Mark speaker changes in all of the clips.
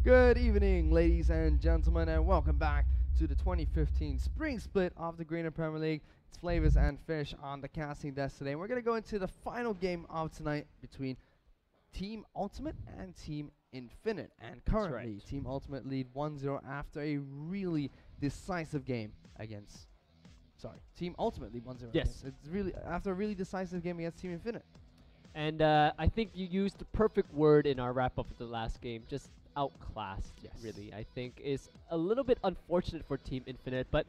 Speaker 1: Good evening, ladies and gentlemen, and welcome back to the 2015 Spring Split of the Greener Premier League. It's Flavors and Fish on the casting desk today. We're going to go into the final game of tonight between Team Ultimate and Team Infinite. And currently, Team Ultimate lead 1-0 after a really decisive game against... Team Ultimate lead 1-0.
Speaker 2: Yes.
Speaker 1: It's really after a really decisive game against Team Infinite.
Speaker 2: And I think you used the perfect word in our wrap-up of the last game. Just outclassed, really. I think is a little bit unfortunate for Team Infinite. But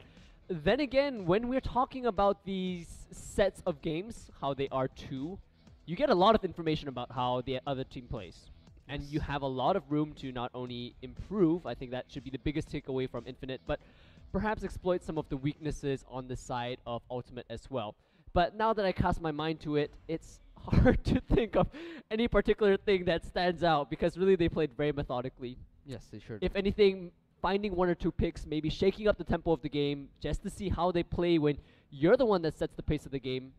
Speaker 2: then again, when we're talking about these sets of games, how they are two, you get a lot of information about how the other team plays. And you have a lot of room to not only improve, I think that should be the biggest takeaway from Infinite, but perhaps exploit some of the weaknesses on the side of Ultimate as well. But now that I cast my mind to it, it's hard to think of any particular thing that stands out because really they played very methodically.
Speaker 1: Yes, they sure did.
Speaker 2: If anything, finding one or two picks, maybe shaking up the tempo of the game just to see how they play when you're the one that sets the pace of the game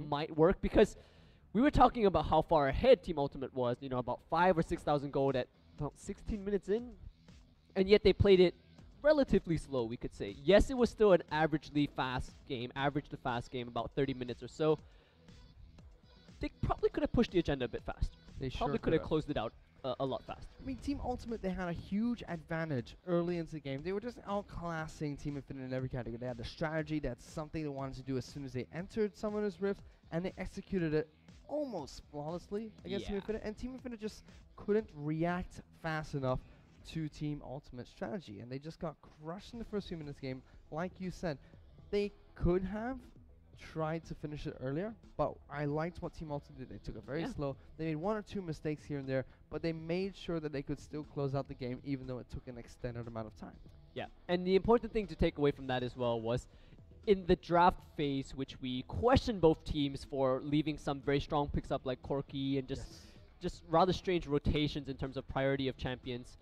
Speaker 2: might work, because we were talking about how far ahead Team Ultimate was, you know, about 5,000 or 6,000 gold at about 16 minutes in, and yet they played it relatively slow, we could say. Yes, it was still an average to fast game, about 30 minutes or so. They probably could have pushed the agenda a bit faster.
Speaker 1: They
Speaker 2: probably could have closed it out a lot faster.
Speaker 1: I mean, Team Ultimate, they had a huge advantage early into the game. They were just outclassing Team Infinite in every category. They had the strategy. That's something they wanted to do as soon as they entered Summoner's Rift, and they executed it almost flawlessly against Team Infinite. And Team Infinite just couldn't react fast enough to Team Ultimate's strategy, and they just got crushed in the first few minutes game. Like you said, they could have tried to finish it earlier, but I liked what Team Ultimate did. They took it very slow. They made one or two mistakes here and there, but they made sure that they could still close out the game even though it took an extended amount of time. Yeah,
Speaker 2: and the important thing to take away from that as well was in the draft phase, which we questioned both teams for leaving some very strong picks up like Corky and just rather strange rotations in terms of priority of champions.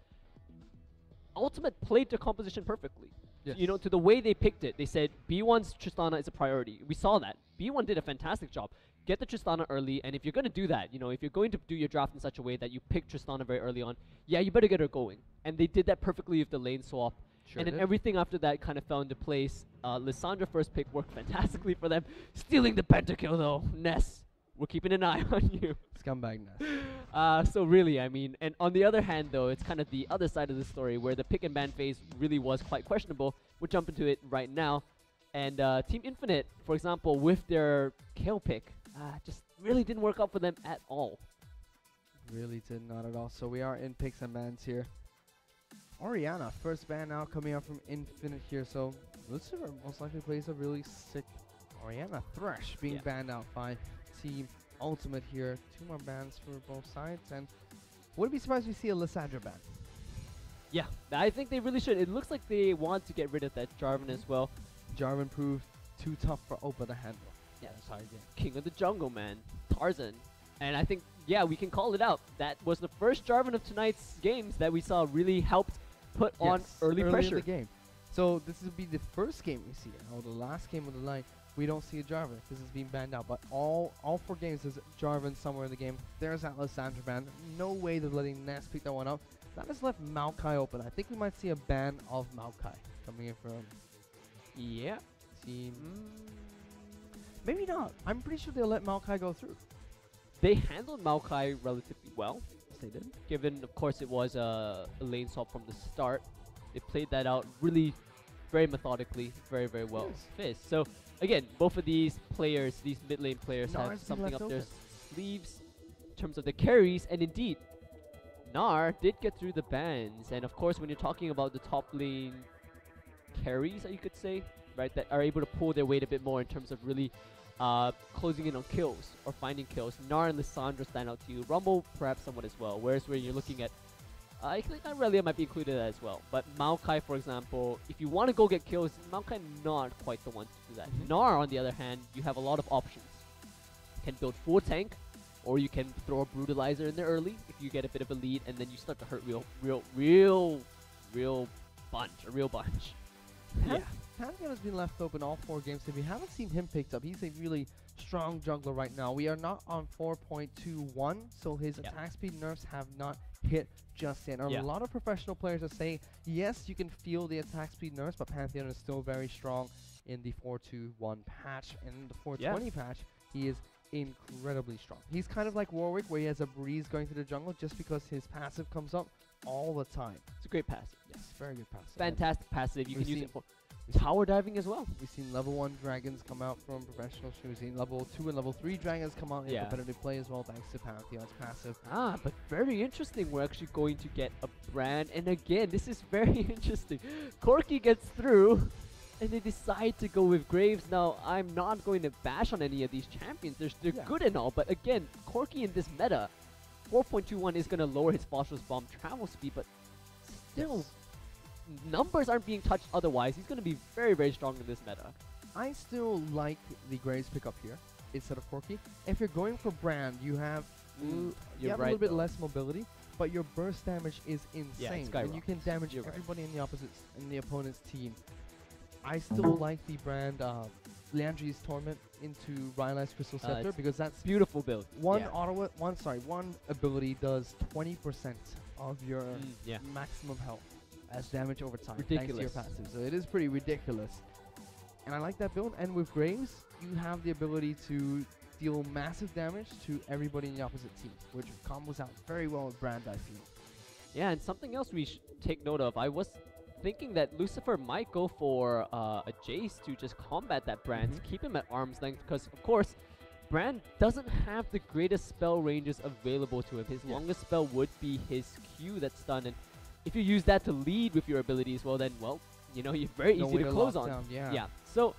Speaker 2: Ultimate played the composition perfectly.
Speaker 1: Yes.
Speaker 2: You know, to the way they picked it, they said B1's Tristana is a priority. We saw that. B1 did a fantastic job. Get the Tristana early, and if you're going to do that, you know, if you're going to do your draft in such a way that you pick Tristana very early on, yeah, you better get her going. And they did that perfectly with the lane swap.
Speaker 1: Sure
Speaker 2: and then
Speaker 1: did.
Speaker 2: everything after that kind of fell into place. Lissandra first pick worked fantastically for them. Stealing the pentakill though. Ness, we're keeping an eye on you.
Speaker 1: Scumbag Ness.
Speaker 2: So really, I mean, and on the other hand though, it's kind of the other side of the story where the pick and ban phase really was quite questionable. We'll jump into it right now. And Team Infinite, for example, with their Kale pick, just really didn't work out for them at all.
Speaker 1: Really did not at all. So we are in picks and bans here. Orianna, first ban now coming out from Infinite here. So Lucifer most likely plays a really sick Orianna. Thresh being banned out by Team Ultimate here. Two more bans for both sides. And wouldn't be surprised if we see a Lissandra ban.
Speaker 2: Yeah, I think they really should. It looks like they want to get rid of that Jarvan as well.
Speaker 1: Jarvan proved too tough for Opa to handle.
Speaker 2: Yeah, sorry, King of the Jungle, man. Tarzan. And I think, yeah, we can call it out. That was the first Jarvan of tonight's games that we saw really helped put on early pressure.
Speaker 1: In the game. So this will be the first game we see it. Or the last game of the night, we don't see a Jarvan because it's being banned out. But all 4 games, there's Jarvan somewhere in the game. There's that Lissandra ban. No way they're letting Ness pick that one up. That has left Maokai open. I think we might see a ban of Maokai coming in from Team. Maybe not. I'm pretty sure they'll let Maokai go through.
Speaker 2: They handled Maokai relatively well.
Speaker 1: Yes, they did.
Speaker 2: Given, of course, it was a lane swap from the start. They played that out really very methodically, very, very well. Fizz. So, again, both of these players, these mid lane players, have something up their sleeves in terms of the carries. And indeed, Gnar did get through the bans. And of course, when you're talking about the top lane carries, you could say, right, that are able to pull their weight a bit more in terms of really closing in on kills or finding kills. Gnar and Lissandra stand out to you. Rumble perhaps somewhat as well. Whereas when you're looking at, I think Aurelia might be included as well. But Maokai, for example, if you want to go get kills, Maokai not quite the one to do that. Gnar, on the other hand, you have a lot of options. You can build full tank, or you can throw a brutalizer in there early if you get a bit of a lead, and then you start to hurt real bunch.
Speaker 1: Pantheon has been left open all 4 games. If we haven't seen him picked up, he's a really strong jungler right now. We are not on 4.21, so his
Speaker 2: Yeah.
Speaker 1: attack speed nerfs have not hit just yet.
Speaker 2: Yeah.
Speaker 1: A lot of professional players are saying, yes, you can feel the attack speed nerfs, but Pantheon is still very strong in the 4.21 patch. And in the 4.20 patch, he is incredibly strong. He's kind of like Warwick, where he has a breeze going through the jungle just because his passive comes up all the time.
Speaker 2: It's a great passive.
Speaker 1: Yes, very good passive.
Speaker 2: Fantastic passive. You
Speaker 1: We've
Speaker 2: can use
Speaker 1: seen-
Speaker 2: it for tower diving as well.
Speaker 1: We've seen level 1 dragons come out from professionals. We've seen level 2 and level 3 dragons come out in
Speaker 2: Yeah.
Speaker 1: competitive play as well, thanks to Pantheon's passive.
Speaker 2: Ah, but very interesting. We're actually going to get a brand. And again, this is very interesting. Corki gets through, and they decide to go with Graves. Now, I'm not going to bash on any of these champions. They're good and all, but again, Corki in this meta, 4.21 is going to lower his Phosphorus Bomb travel speed, but still, numbers aren't being touched otherwise. He's going to be very, very strong in this meta.
Speaker 1: I still like the Graves pickup here instead of Corki. If you're going for brand, you have you
Speaker 2: You're
Speaker 1: have a
Speaker 2: right
Speaker 1: little bit
Speaker 2: though.
Speaker 1: less mobility, but your burst damage is insane, and you can
Speaker 2: skyrockets.
Speaker 1: damage
Speaker 2: You're right.
Speaker 1: everybody in the opponent's team. I still like the brand Leandri's Torment into Rylai's Crystal Scepter
Speaker 2: it's
Speaker 1: because that's
Speaker 2: Beautiful build.
Speaker 1: one
Speaker 2: Yeah.
Speaker 1: one ability does 20% of your
Speaker 2: Yeah.
Speaker 1: maximum health as damage over time, thanks
Speaker 2: Ridiculous.
Speaker 1: to your passive. So it is pretty ridiculous. And I like that build. And with Graves, you have the ability to deal massive damage to everybody in the opposite team, which combos out very well with Brand, I feel.
Speaker 2: Yeah, and something else we should take note of. I was thinking that Lucifer might go for a Jace to just combat that Brand, to keep him at arm's length, because of course, Brand doesn't have the greatest spell ranges available to him. His longest spell would be his Q that's stun, and if you use that to lead with your abilities, well then, well, you know, you're very
Speaker 1: No
Speaker 2: easy
Speaker 1: way
Speaker 2: to
Speaker 1: to
Speaker 2: close
Speaker 1: lock
Speaker 2: on.
Speaker 1: down, yeah.
Speaker 2: Yeah. So,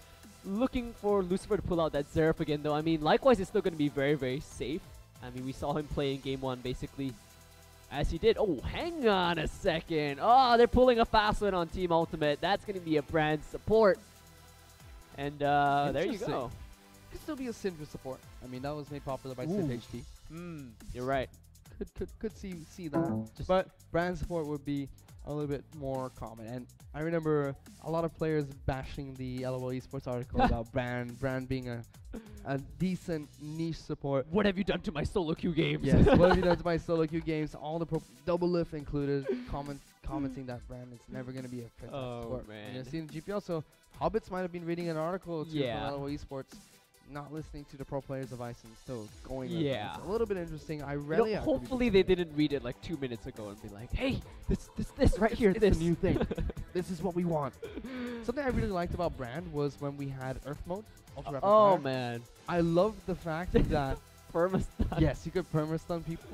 Speaker 2: looking for Lucifer to pull out that Zeref again, though. I mean, likewise, it's still going to be very, very safe. I mean, we saw him play in game 1, basically, as he did. Oh, hang on a second. Oh, they're pulling a fast one on Team Ultimate. That's going to be a Brand support. And there you
Speaker 1: Interesting.
Speaker 2: go.
Speaker 1: Could still be a Syndra support. I mean, that was made popular by Sid HD.
Speaker 2: You're right.
Speaker 1: Could see that. But Brand support would be a little bit more common. And I remember a lot of players bashing the LOL Esports article about Brand being a decent niche support.
Speaker 2: What have you done to my solo queue games?
Speaker 1: Yes, what have you done to my solo queue games? All the double lift included, commenting that Brand is never going to be a fantastic support.
Speaker 2: man.
Speaker 1: And you've seen GPL, so Hobbits might have been reading an article or two
Speaker 2: Yeah.
Speaker 1: from LOL Esports, not listening to the pro players advice and still going with it.
Speaker 2: Yeah.
Speaker 1: It's a little bit interesting. I
Speaker 2: You know,
Speaker 1: rarely
Speaker 2: hopefully they didn't read it like 2 minutes ago and be like, hey, this right here,
Speaker 1: it's
Speaker 2: this.
Speaker 1: a new thing. This is what we want. Something I really liked about Brand was when we had Earth mode. Ultra Rapid
Speaker 2: Oh,
Speaker 1: Fire.
Speaker 2: man.
Speaker 1: I love the fact that
Speaker 2: Permastun.
Speaker 1: yes, you could perma-stun people.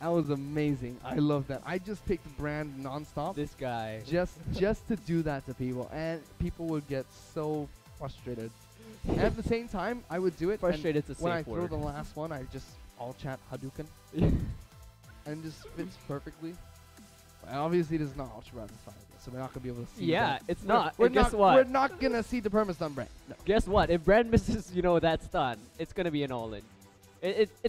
Speaker 1: That was amazing. I love that. I just picked Brand non-stop
Speaker 2: This guy.
Speaker 1: just to do that to people, and people would get so frustrated. And at the same time, I would do it. and
Speaker 2: Frustrated is a
Speaker 1: when I
Speaker 2: safe
Speaker 1: throw
Speaker 2: word.
Speaker 1: the last one, I just all chat Hadouken, and just fits perfectly. But obviously, it is not Ultra Rapid Fire, so we're not gonna be able to see.
Speaker 2: Yeah,
Speaker 1: that.
Speaker 2: it's
Speaker 1: We're-
Speaker 2: not.
Speaker 1: We're
Speaker 2: And guess
Speaker 1: not.
Speaker 2: what?
Speaker 1: We're not gonna see the perma-stun Brand. No.
Speaker 2: Guess what? If Brand misses, you know, that stun, it's going to be an all-in.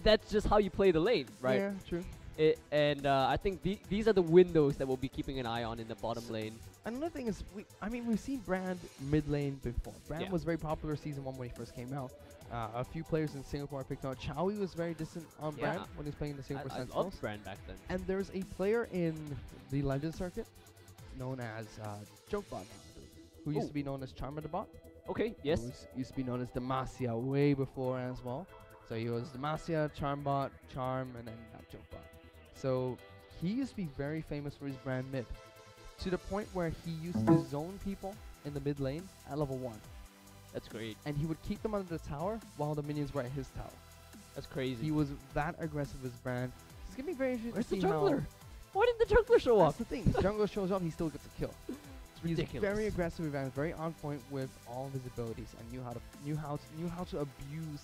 Speaker 2: That's just how you play the lane, right?
Speaker 1: Yeah, true.
Speaker 2: I think these are the windows that we'll be keeping an eye on in the bottom lane.
Speaker 1: Another thing is, we've seen Brand mid lane before. Brand
Speaker 2: Yeah.
Speaker 1: was very popular season 1 when he first came out. A few players in Singapore picked out. Chowie was very distant on
Speaker 2: Yeah.
Speaker 1: Brand when he was playing the Singapore
Speaker 2: I
Speaker 1: Sentinels.
Speaker 2: loved Brand back then.
Speaker 1: And there's a player in the Legend circuit known as Jokebot, who used to be known as Charmer the Bot.
Speaker 2: Okay, yes.
Speaker 1: Who used to be known as Demacia way before as well. So he was Demacia, Charmbot, Charm, and then Jokebot. So he used to be very famous for his Brand mid, to the point where he used to zone people in the mid lane at level 1.
Speaker 2: That's great.
Speaker 1: And he would keep them under the tower while the minions were at his tower.
Speaker 2: That's crazy.
Speaker 1: He was that aggressive with his Brand. It's going to be very interesting
Speaker 2: Where's
Speaker 1: to
Speaker 2: the
Speaker 1: see how...
Speaker 2: jungler? Why didn't the jungler show
Speaker 1: That's
Speaker 2: up?
Speaker 1: the thing. If jungler shows up, he still gets a kill. He's
Speaker 2: ridiculous.
Speaker 1: very aggressive and very on point with all of his abilities, and knew how to abuse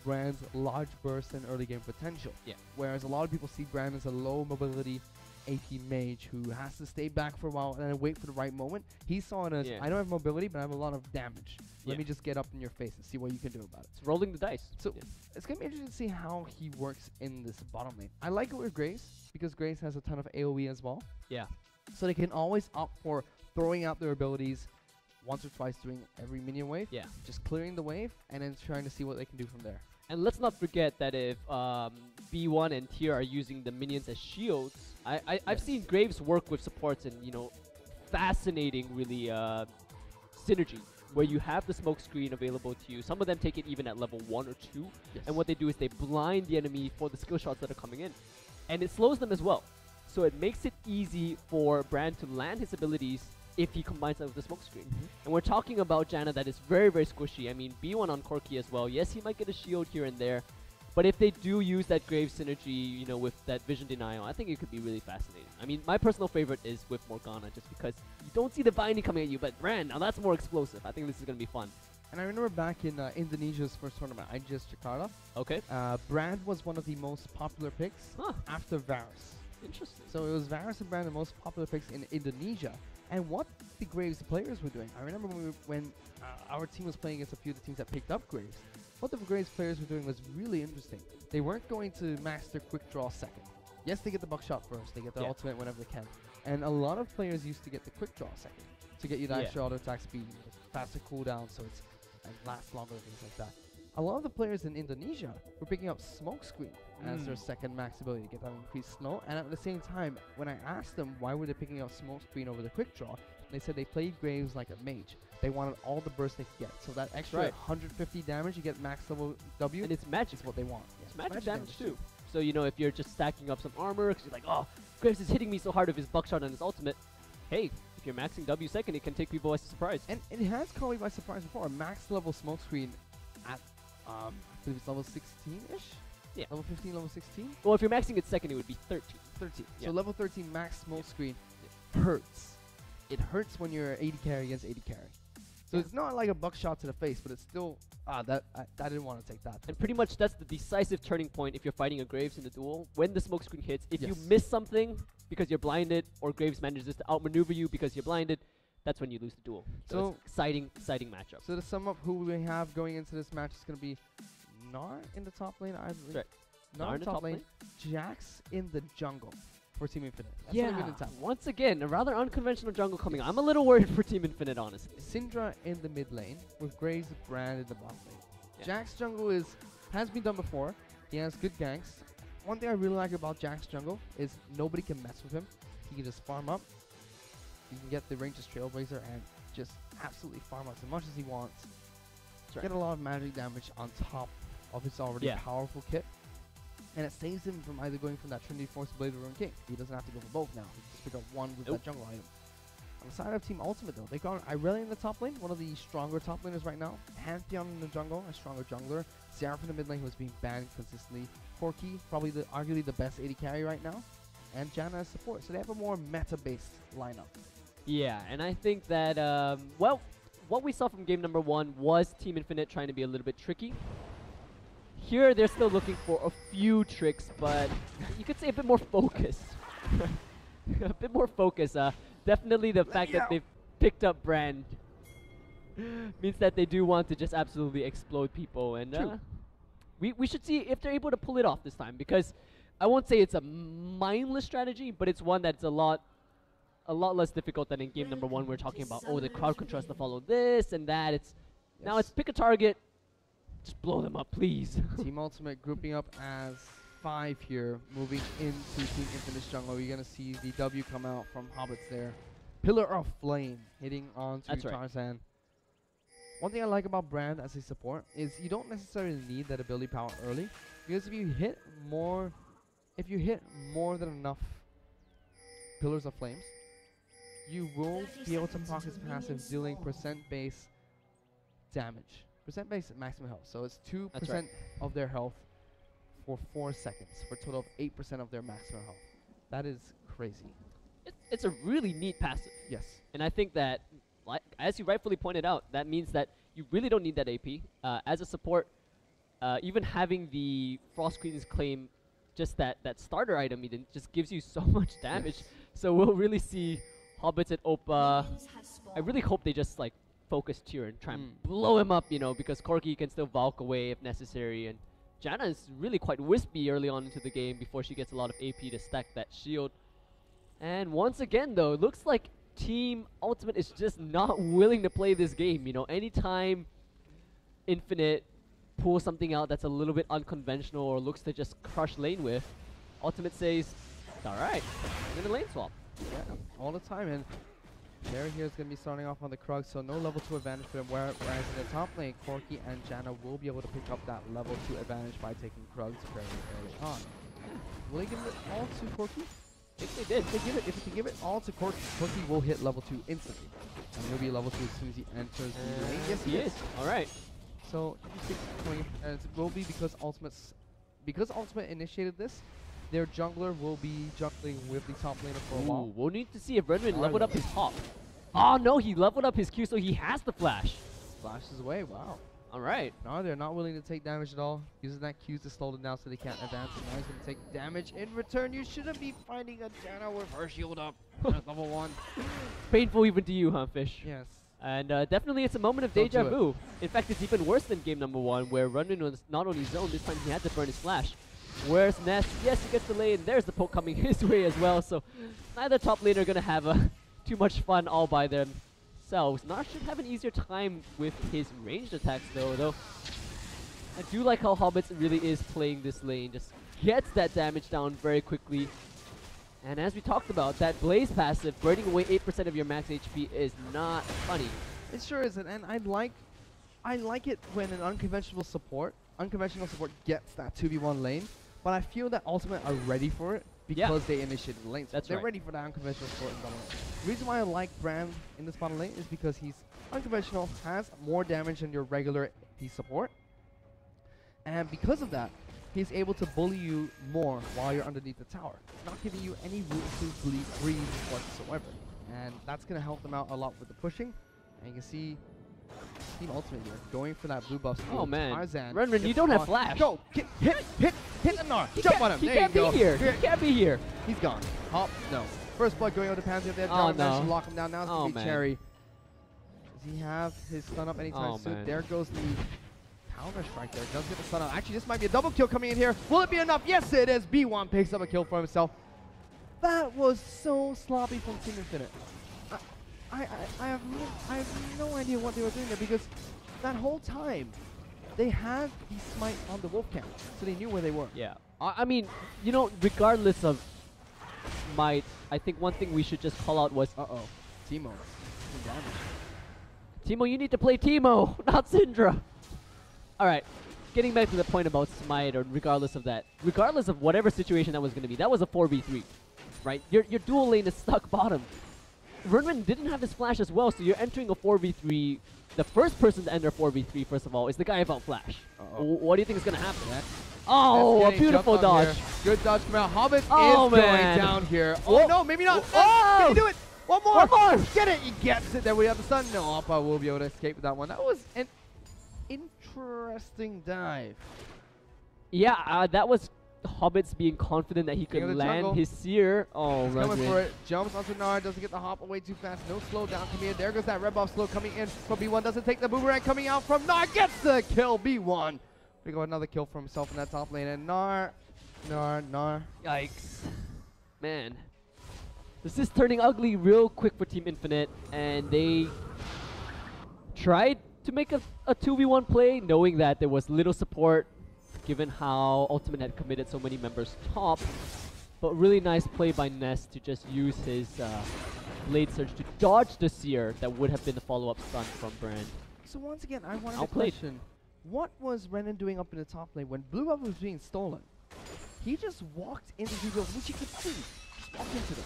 Speaker 1: Brand's large burst and early game potential.
Speaker 2: Yeah.
Speaker 1: Whereas a lot of people see Brand as a low mobility AP mage who has to stay back for a while and then wait for the right moment. He saw it as,
Speaker 2: Yeah.
Speaker 1: I don't have mobility, but I have a lot of damage. Let
Speaker 2: Yeah.
Speaker 1: me just get up in your face and see what you can do about it.
Speaker 2: It's rolling the dice.
Speaker 1: So
Speaker 2: Yeah.
Speaker 1: it's going to be interesting to see how he works in this bottom lane. I like it with Grace, because Grace has a ton of AoE as well.
Speaker 2: Yeah.
Speaker 1: So they can always opt for throwing out their abilities once or twice during every minion wave.
Speaker 2: Yeah.
Speaker 1: Just clearing the wave and then trying to see what they can do from there.
Speaker 2: And let's not forget that if B1 and Tier are using the minions as shields, I've seen Graves work with supports and, you know, fascinating, really, synergy, where you have the smoke screen available to you. Some of them take it even at level 1 or 2.
Speaker 1: Yes.
Speaker 2: And what they do is they blind the enemy for the skill shots that are coming in. And it slows them as well. So it makes it easy for Brand to land his abilities if he combines that with the smoke screen. And we're talking about Janna that is very, very squishy. I mean, B1 on Corki as well. Yes, he might get a shield here and there. But if they do use that Graves synergy, you know, with that vision denial, I think it could be really fascinating. I mean, my personal favorite is with Morgana, just because you don't see the binding coming at you, but Brand, now that's more explosive. I think this is going to be fun.
Speaker 1: And I remember back in Indonesia's first tournament, IGS Jakarta,
Speaker 2: Okay.
Speaker 1: Brand was one of the most popular picks after Varus.
Speaker 2: Interesting.
Speaker 1: So it was Varus and Brand the most popular picks in Indonesia. And what the Graves players were doing, I remember when our team was playing against a few of the teams that picked up Graves, what the Graves players were doing was really interesting. They weren't going to master quick draw second. Yes, they get the buckshot first, they get the ultimate whenever they can. And a lot of players used to get the quick draw second to get you the extra auto attack speed, faster cooldown, so it's and lasts longer, things like that. A lot of the players in Indonesia were picking up smoke screen as their second max ability to get that increased slow. And at the same time, when I asked them why were they picking up smoke screen over the quick draw, they said they played Graves like a mage. They wanted all the burst they could get. So that extra 150 damage you get max level W,
Speaker 2: and it's magic.
Speaker 1: Is what they want.
Speaker 2: It's magic damage too. So, you know, if you're just stacking up some armor, because you're like, oh, Graves is hitting me so hard with his buckshot and his ultimate, hey, if you're maxing W second, it can take people by surprise.
Speaker 1: And it has caught me by surprise before. A max level smoke screen at, I believe it's level 16-ish?
Speaker 2: Yeah.
Speaker 1: Level 15, level 16?
Speaker 2: Well, if you're maxing it second, it would be 13.
Speaker 1: 13.
Speaker 2: Yeah.
Speaker 1: So level 13 max smoke screen hurts. It hurts when you're 80 carry against 80 carry. So it's not like a buckshot to the face, but it's still, I didn't want to take that.
Speaker 2: And pretty much that's the decisive turning point if you're fighting a Graves in the duel. When the smoke screen hits, if you miss something because you're blinded, or Graves manages to outmaneuver you because you're blinded, that's when you lose the duel. So it's exciting matchup.
Speaker 1: So to sum up, who we have going into this match is going to be Gnar in the top lane, I believe.
Speaker 2: Right.
Speaker 1: Gnar in the top lane, Jax in the jungle for Team Infinite. That's
Speaker 2: Yeah, once again, a rather unconventional jungle coming. I'm a little worried for Team Infinite, honestly.
Speaker 1: Syndra in the mid lane with Graves Brand in the bot lane. Jax jungle has been done before. He has good ganks. One thing I really like about Jax jungle is nobody can mess with him. He can just farm up. You can get the Ranger's Trailblazer and just absolutely farm up as much as he wants. Get a lot of magic damage on top of his already powerful kit. And it saves him from either going from that Trinity Force Blade or Rune King. He doesn't have to go for both now. He can just pick up one with that jungle item. On the side of Team Ultimate though, they got Irelia in the top lane, one of the stronger top laners right now. Pantheon in the jungle, a stronger jungler. Seraph in the mid lane who is being banned consistently. Corki, probably arguably the best AD carry right now. And Janna as support. So they have a more meta-based lineup.
Speaker 2: Yeah, and I think that, well, what we saw from game number 1 was Team Infinite trying to be a little bit tricky. Here, they're still looking for a few tricks, but you could say a bit more focus. A bit more focus. Definitely the fact that they've picked up Brand means that they do want to just absolutely explode people. And we should see if they're able to pull it off this time, because I won't say it's a mindless strategy, but it's one that's a lot less difficult than in game number 1. We're talking about, oh, the crowd control has to follow this and that. Now it's pick a target. Just blow them up, please.
Speaker 1: Team Ultimate grouping up as 5 here, moving into Team Infinite's jungle. You're going to see the W come out from Hobbits there. Pillar of Flame hitting onto Tarzan. One thing I like about Brand as a support is you don't necessarily need that ability power early, because if you hit more than enough Pillars of Flames, you will be able to proc his passive, dealing percent base damage. Percent base maximum health. So it's 2% of their health for 4 seconds, for a total of 8% of their maximum health. That is crazy.
Speaker 2: It's a really neat passive.
Speaker 1: Yes.
Speaker 2: And I think that, like, as you rightfully pointed out, that means that you really don't need that AP. As a support, even having the Frost Queen's claim, just that starter item, even just gives you so much damage. So we'll really see Hobbits and Opa. I really hope they just, like, focus Tier and try and blow him up, you know, because Corki can still Valk away if necessary. And Janna is really quite wispy early on into the game before she gets a lot of AP to stack that shield. And once again, though, it looks like Team Ultimate is just not willing to play this game. You know, anytime Infinite pulls something out that's a little bit unconventional or looks to just crush lane with, Ultimate says, alright, I'm gonna lane swap.
Speaker 1: Yeah, all the time. And Jerry here is going to be starting off on the Krug, so no level 2 advantage for him. Whereas in the top lane, Corki and Janna will be able to pick up that level 2 advantage by taking Krugs very early on. Will they give it all to Corki?
Speaker 2: I think they did.
Speaker 1: If they give it all to Corki, Corki will hit level 2 instantly. And he'll be level 2 as soon as he enters the lane. Yes,
Speaker 2: he is. Alright.
Speaker 1: So, it will be because Ultimate initiated this, their jungler will be jungling with the top laner for a while.
Speaker 2: We'll need to see if Renmin leveled up his top. Oh no, he leveled up his Q, so he has the flash.
Speaker 1: Flashes away, wow.
Speaker 2: Alright.
Speaker 1: No, they're not willing to take damage at all. Using that Q to slow them down so they can't advance. Now he's going to take damage in return. You shouldn't be finding a Janna with her shield up at level 1.
Speaker 2: Painful even to you, huh, Fish?
Speaker 1: Yes.
Speaker 2: And definitely it's a moment of deja vu. In fact, it's even worse than game number 1, where Renmin was not only zoned, this time he had to burn his flash. Where's Ness? Yes, he gets the lane. There's the poke coming his way as well. So neither top lane are going to have too much fun all by themselves. Nar should have an easier time with his ranged attacks though. I do like how Hobbits really is playing this lane. Just gets that damage down very quickly. And as we talked about, that Blaze passive, burning away 8% of your max HP is not funny.
Speaker 1: It sure isn't. And I like it when an unconventional support gets that 2v1 lane. But I feel that Ultimate are ready for it because they initiated the lane. So they're ready for that unconventional support in bottom lane. The reason why I like Bram in this bottom lane is because he's unconventional, has more damage than your regular AP support. And because of that, he's able to bully you more while you're underneath the tower, not giving you any room to breathe whatsoever. And that's going to help them out a lot with the pushing. And you can see Team Ultimate here going for that blue buff.
Speaker 2: Oh man,
Speaker 1: Tarzan,
Speaker 2: Renmin, you don't have flash.
Speaker 1: Go, hit the Gnar. Jump on him.
Speaker 2: He can't be here. He can't be here.
Speaker 1: He's gone. Hop, no. First blood going over to Pantheon. They have to lock him down. Now it's going to be Cherry. Does he have his stun up anytime soon? Man. There goes the counter strike there. Does get the stun up. Actually, this might be a double kill coming in here. Will it be enough? Yes, it is. B1 picks up a kill for himself. That was so sloppy from Team Infinite. I have no idea what they were doing there, because that whole time they had the smite on the wolf camp, so they knew where they were.
Speaker 2: Yeah. I mean, you know, regardless of might, I think one thing we should just call out was
Speaker 1: Teemo.
Speaker 2: Teemo, you need to play Teemo, not Syndra. Alright, getting back to the point about smite, or regardless of that, regardless of whatever situation that was going to be, that was a 4v3, right? Your dual lane is stuck bottom. Renmin didn't have his flash as well, so you're entering a 4v3. The first person to enter 4v3, first of all, is the guy without flash. What do you think is going to happen? Oh, a beautiful dodge.
Speaker 1: Here. Good dodge from out. Hobbit is going down here. Oh, no, maybe not. Can you do it? One more. Get it. He gets it. There we have the stun. No, Appa will be able to escape with that one. That was an interesting dive.
Speaker 2: Yeah, that was Hobbits being confident that he could land his seer. Oh,
Speaker 1: he's coming for it. Jumps onto Nard, doesn't get the hop away too fast. No slowdown coming in. There goes that red buff slow coming in from B1. Doesn't take the boomerang coming out from Nard. Gets the kill. B1. We got another kill for himself in that top lane. And Nar.
Speaker 2: Yikes. Man. This is turning ugly real quick for Team Infinite. And they tried to make a 2v1 play, knowing that there was little support, given how Ultimate had committed so many members top. But really nice play by Ness to just use his Blade Surge to dodge the Seer that would have been the follow-up stun from Brand.
Speaker 1: So once again, I wanted to question, what was Renan doing up in the top lane when blue buff was being stolen? He just walked into people, which you could see. Just walked into them.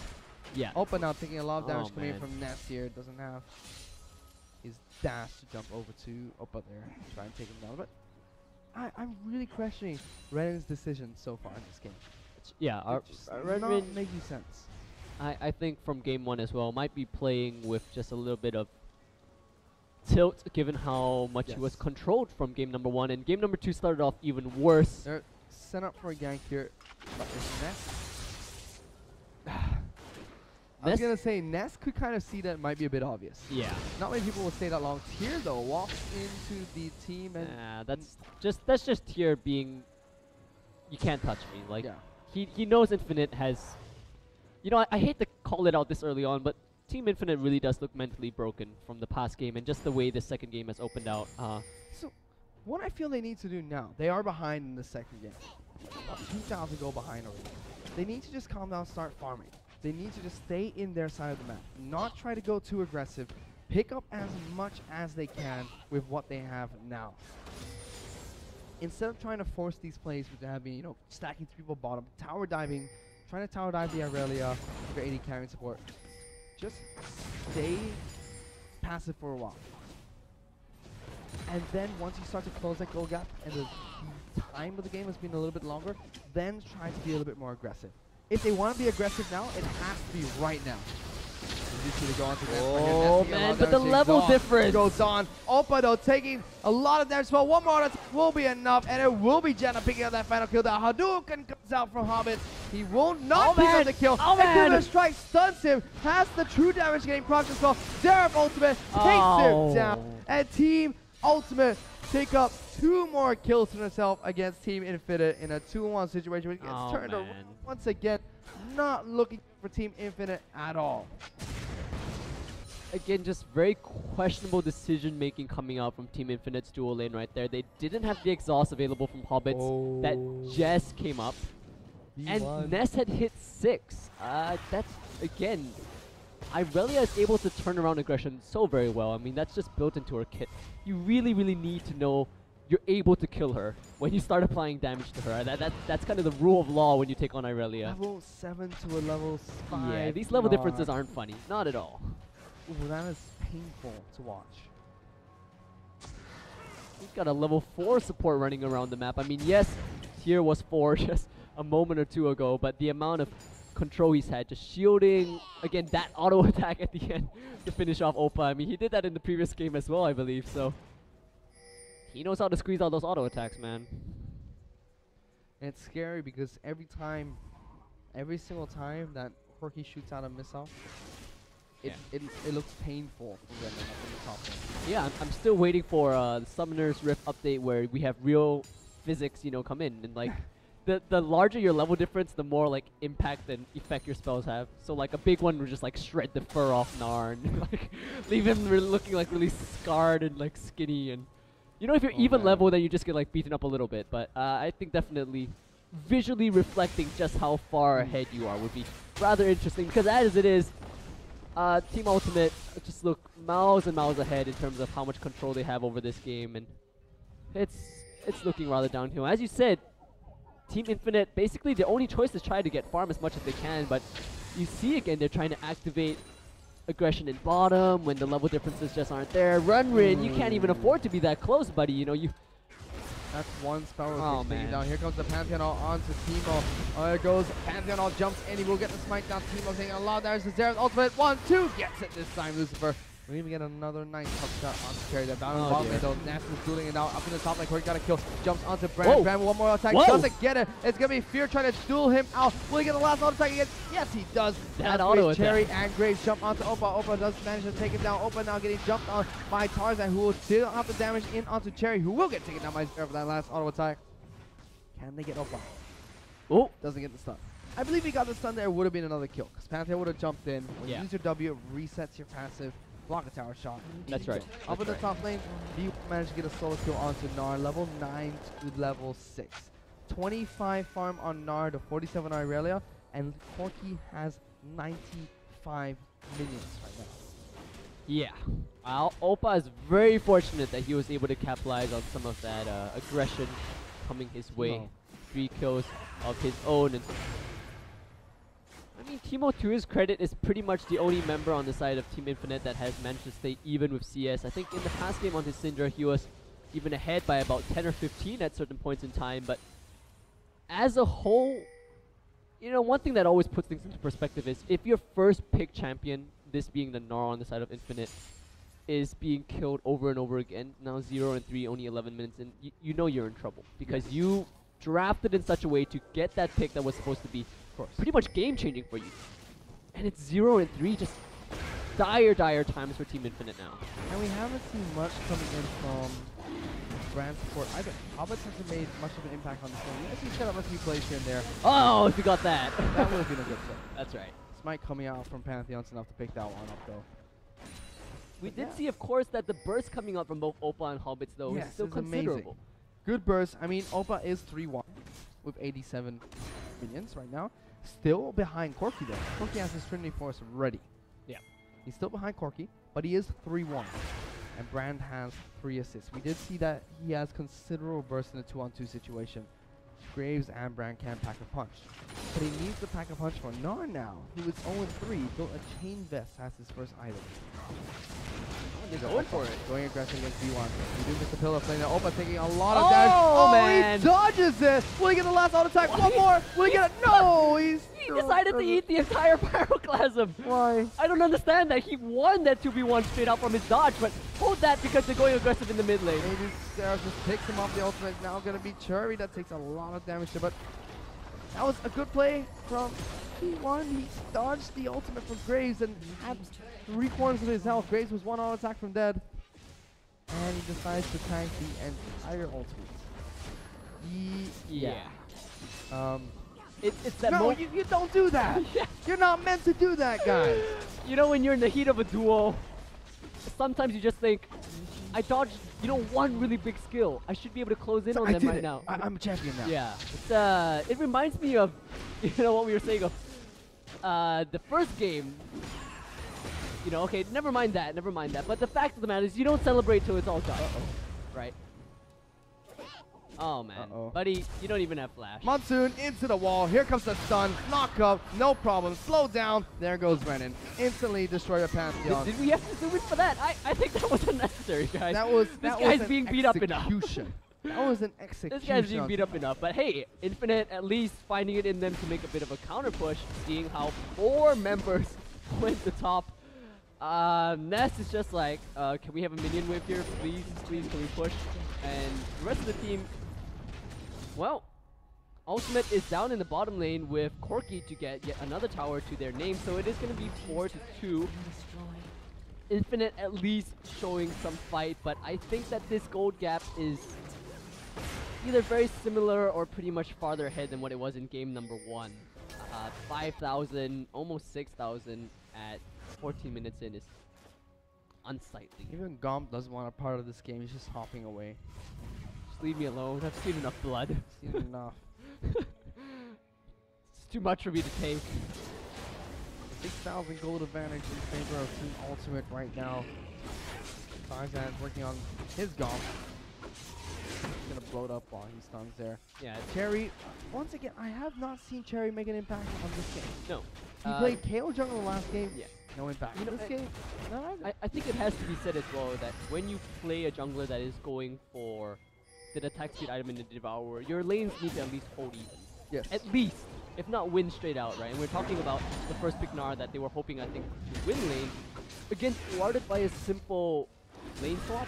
Speaker 2: Yeah.
Speaker 1: Opa now taking a lot of damage coming in from Ness here. Doesn't have his dash to jump over to Opa there. Try and take him down. But I'm really questioning Renan's decision so far in this game.
Speaker 2: Yeah,
Speaker 1: not making sense.
Speaker 2: I think from game 1 as well, might be playing with just a little bit of tilt, given how much he was controlled from game number 1, and game number 2 started off even worse.
Speaker 1: They're set up for a gank here, but is Ness? I was gonna say Ness could kind of see that it might be a bit obvious.
Speaker 2: Yeah.
Speaker 1: Not many people will stay that long. Tier though walks into the team and
Speaker 2: that's just Tier being, you can't touch me. Like he knows Infinite has, you know, I hate to call it out this early on, but Team Infinite really does look mentally broken from the past game and just the way the second game has opened out.
Speaker 1: So, what I feel they need to do now, they are behind in the second game. About 2,000 go behind already. They need to just calm down, start farming. They need to just stay in their side of the map, not try to go too aggressive. Pick up as much as they can with what they have now. Instead of trying to force these plays with having, you know, stacking 3 people bottom, tower diving, trying to tower dive the Irelia with your AD carrying support, just stay passive for a while. And then once you start to close that goal gap and the time of the game has been a little bit longer, then try to be a little bit more aggressive. If they want to be aggressive now, it has to be right now.
Speaker 2: Oh man, but the level difference
Speaker 1: goes on. Opa though taking a lot of damage. Well, one more attack will be enough, and it will be Jenna picking up that final kill. That Hadouken comes out from Hobbit. He will not pick up the kill. And the strike stuns him. Has the true damage getting procced as well. Zeref Ultimate takes him down. And Team Ultimate take up 2 more kills to themselves against Team Infinite in a 2-1 situation, which gets turned around once again. Not looking for Team Infinite at all.
Speaker 2: Again, just very questionable decision making coming out from Team Infinite's dual lane right there. They didn't have the exhaust available from Hobbits. That just came up. And Ness had hit 6. That's, again, Irelia is able to turn around aggression so very well. I mean, that's just built into her kit. You really, really need to know you're able to kill her when you start applying damage to her. That's kind of the rule of law when you take on Irelia.
Speaker 1: Level 7 to a level 5.
Speaker 2: Yeah, these level differences aren't funny. Not at all.
Speaker 1: Ooh, that is painful to watch.
Speaker 2: He's got a level 4 support running around the map. I mean, yes, tier was 4 just a moment or 2 ago, but the amount of control he's had, just shielding, again, that auto attack at the end to finish off Opa. I mean, he did that in the previous game as well, I believe, so he knows how to squeeze out those auto attacks, man.
Speaker 1: And it's scary because every single time that Quirky shoots out a missile, it looks painful for them in the top lane.
Speaker 2: Yeah, I'm still waiting for the Summoner's Rift update where we have real physics, you know, come in. And like, the larger your level difference, the more like impact and effect your spells have. So like a big one would just like shred the fur off Gnar and like leave him looking like really scarred and like skinny. And you know, if you're even level, then you just get like beaten up a little bit. But I think definitely visually reflecting just how far ahead you are would be rather interesting, because as it is, Team Ultimate just look miles and miles ahead in terms of how much control they have over this game, and it's looking rather downhill. As you said, Team Infinite, basically their only choice is try to get farm as much as they can, but you see again they're trying to activate aggression in bottom when the level differences just aren't there. Run Rin, you can't even afford to be that close, buddy. You know,
Speaker 1: that's one spell down. Here comes the Pantheon all onto Teemo. There goes Pantheon all jumps in. He will get the smite down. Teemo taking a lot of damage. Zeref ultimate 1-2 gets it this time. Lucifer. We even get another nice top shot onto Cherry. That down on bottom lane though. Nash is dueling it out up in the top lane. Corey got a kill. Jumps onto Brand. Brand with one more attack. Doesn't get it. It's gonna be Fear trying to duel him out. Will he get the last auto attack again? Yes, he does.
Speaker 2: That auto attack.
Speaker 1: Cherry and Graves jump onto Opa. Opa does manage to take him down. Opa now getting jumped on by Tarzan, who will still have the damage in onto Cherry, who will get taken down by Zeref for that last auto attack. Can they get Opa?
Speaker 2: Oh,
Speaker 1: doesn't get the stun. I believe he got the stun there. Would have been another kill because Pantheon would have jumped in. When you use your W, it resets your passive. Block a tower shot.
Speaker 2: That's right.
Speaker 1: Up in the top lane, he managed to get a solo kill onto Gnar, level 9 to level 6. 25 farm on Gnar to 47 Irelia, and Corky has 95 minions right now.
Speaker 2: Yeah. Opa is very fortunate that he was able to capitalize on some of that aggression coming his way. 3 kills of his own. And I mean, Teemo, to his credit, is pretty much the only member on the side of Team Infinite that has managed to stay even with CS. I think in the past game on his Syndra, he was even ahead by about 10 or 15 at certain points in time. But as a whole, you know, one thing that always puts things into perspective is if your first pick champion, this being the Gnar on the side of Infinite, is being killed over and over again, now 0 and 3, only 11 minutes in, you know you're in trouble. Because you drafted in such a way to get that pick that was supposed to be pretty much game-changing for you. And it's 0 and 3, just dire times for Team Infinite now.
Speaker 1: And we haven't seen much coming in from brand support either. Hobbits hasn't made much of an impact on the game. Yes, he set up a few plays here and there.
Speaker 2: Oh, if you got that.
Speaker 1: That would have been a good play.
Speaker 2: That's right.
Speaker 1: Smite coming out from Pantheon's enough to pick that one up, though.
Speaker 2: We
Speaker 1: But
Speaker 2: did
Speaker 1: yeah.
Speaker 2: see, of course, that the burst coming out from both Oppa and Hobbits, though,
Speaker 1: Yes,
Speaker 2: is still
Speaker 1: it's amazing.
Speaker 2: considerable.
Speaker 1: Good burst. I mean, Oppa is 3-1 with 87 minions right now. Still behind Corki, though. Corki has his Trinity Force ready.
Speaker 2: Yeah.
Speaker 1: He's still behind Corki, but he is 3-1. And Brand has 3 assists. We did see that he has considerable burst in a 2-on-2 situation. Graves and Brand can pack a punch. But he needs to pack a punch for Gnar now, who is 0-3, built a chain vest as his first item.
Speaker 2: They're going for it.
Speaker 1: Going aggressive against B1. We do miss the pillar playing now. Opa taking a lot of damage.
Speaker 2: Oh, man.
Speaker 1: He dodges it. Will he get the last auto attack? One more. Will he get it? No, he's
Speaker 2: He decided to eat the entire Pyroclasm.
Speaker 1: Why?
Speaker 2: I don't understand that. He won that 2v1 straight out from his dodge, but hold that because they're going aggressive in the mid lane.
Speaker 1: Maybe Sarah just takes him off the ultimate. Now going to be Cherry. That takes a lot of damage there, but that was a good play from P1. He dodged the ultimate from Graves and had 3/4 of his health. Graves was 1 auto attack from dead. And he decides to tank the entire ultimate.
Speaker 2: Yeah.
Speaker 1: Um,
Speaker 2: It's that
Speaker 1: no,
Speaker 2: moment.
Speaker 1: you don't do that.
Speaker 2: Yeah.
Speaker 1: You're not meant to do that, guys.
Speaker 2: You know, when you're in the heat of a duel, sometimes you just think, I dodged, one really big skill. I should be able to close in on
Speaker 1: I
Speaker 2: them
Speaker 1: did
Speaker 2: right
Speaker 1: it.
Speaker 2: now.
Speaker 1: I'm a champion now.
Speaker 2: Yeah. It's, it reminds me of, what we were saying of the first game. Okay, never mind that. But the fact of the matter is you don't celebrate till it's all done. Right? Oh, man. Buddy, you don't even have flash.
Speaker 1: Monsoon into the wall. Here comes the stun. Knock up. No problem. Slow down. There goes Renan. Instantly destroy a Pantheon.
Speaker 2: Did we have to zoom in for that? I think that was unnecessary, guys.
Speaker 1: This
Speaker 2: guy's being beat up enough.
Speaker 1: That was an execution.
Speaker 2: This guy's being beat up enough. But hey, Infinite at least finding it in them to make a bit of a counter push, seeing how 4 members went to top. Ness is just like, can we have a minion wave here? Please, can we push? And the rest of the team, well, Ultimate is down in the bottom lane with Corki to get yet another tower to their name, so it is going to be 4-2. Infinite at least showing some fight, but I think that this gold gap is either very similar or pretty much farther ahead than what it was in game number 1. 5,000, almost 6,000 at 14 minutes in is unsightly.
Speaker 1: Even Gomp doesn't want a part of this game. He's just hopping away.
Speaker 2: Just leave me alone. I've seen enough blood.
Speaker 1: Seen enough.
Speaker 2: It's too much for me to take.
Speaker 1: 6,000 gold advantage in favor of Team Ultimate right now. Tarzan's working on his Gomp. He's gonna blow it up while he stuns there.
Speaker 2: Yeah.
Speaker 1: Cherry, once again, I have not seen Cherry make an impact on this game.
Speaker 2: No.
Speaker 1: He played KO jungle the last game.
Speaker 2: Yeah.
Speaker 1: No impact. This game, not either.
Speaker 2: I think it has to be said as well that when you play a jungler that is going for the attack speed item in the Devourer, your lanes need to at least hold even.
Speaker 1: Yes.
Speaker 2: At least, if not win straight out, right? And we're talking about the first pick Gnar that they were hoping, I think, to win lane. Again, thwarted by a simple lane swap.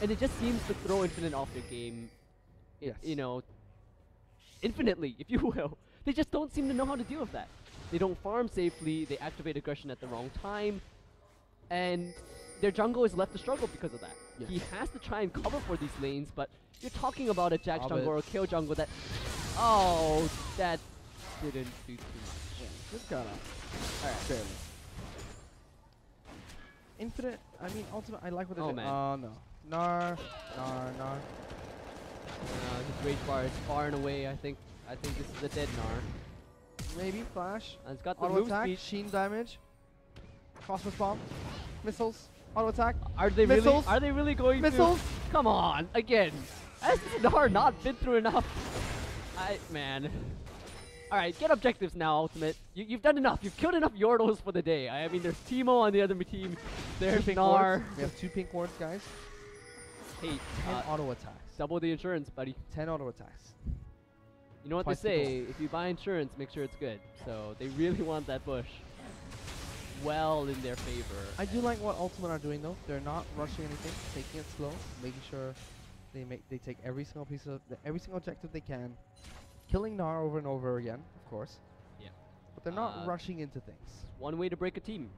Speaker 2: And it just seems to throw Infinite off their game,
Speaker 1: Yes.
Speaker 2: infinitely, if you will. They just don't seem to know how to deal with that. They don't farm safely, they activate aggression at the wrong time, and their jungle is left to struggle because of that.
Speaker 1: Yes.
Speaker 2: He has to try and cover for these lanes, but you're talking about a Jax
Speaker 1: Hobbit.
Speaker 2: jungle or a KO jungle that... Oh, that didn't do too much.
Speaker 1: Yeah, just got up. Alright, barely. Infinite, I mean, Ultimate, I like what they
Speaker 2: Oh,
Speaker 1: did.
Speaker 2: man.
Speaker 1: Oh, no. Gnar.
Speaker 2: His rage bar is far and away, I think this is a dead Gnar.
Speaker 1: Maybe Flash.
Speaker 2: And it's got the
Speaker 1: Auto
Speaker 2: move
Speaker 1: attack,
Speaker 2: speed.
Speaker 1: Sheen damage. Cosmos Bomb. Missiles. Auto attack.
Speaker 2: Are they
Speaker 1: Missiles.
Speaker 2: really going
Speaker 1: Missiles.
Speaker 2: to... Come on, again. Has Gnar not been through enough? Man. Alright, get objectives now, Ultimate. You've done enough. You've killed enough Yordles for the day. I mean, there's Teemo on the other team. There's
Speaker 1: Pink
Speaker 2: Gnar.
Speaker 1: wards. We have 2 pink wards, guys.
Speaker 2: Hey,
Speaker 1: 10 auto attacks.
Speaker 2: double the insurance, buddy.
Speaker 1: 10 auto attacks.
Speaker 2: You know what
Speaker 1: Twice the
Speaker 2: they say, if you buy insurance, make sure it's good. So they really want that push well in their favor.
Speaker 1: I do like what Ultimate are doing though. They're not rushing anything, taking it slow, making sure they take every single piece of every single objective they can, killing Gnar over and over again, of course.
Speaker 2: Yeah.
Speaker 1: But they're not rushing into things.
Speaker 2: One way to break a team,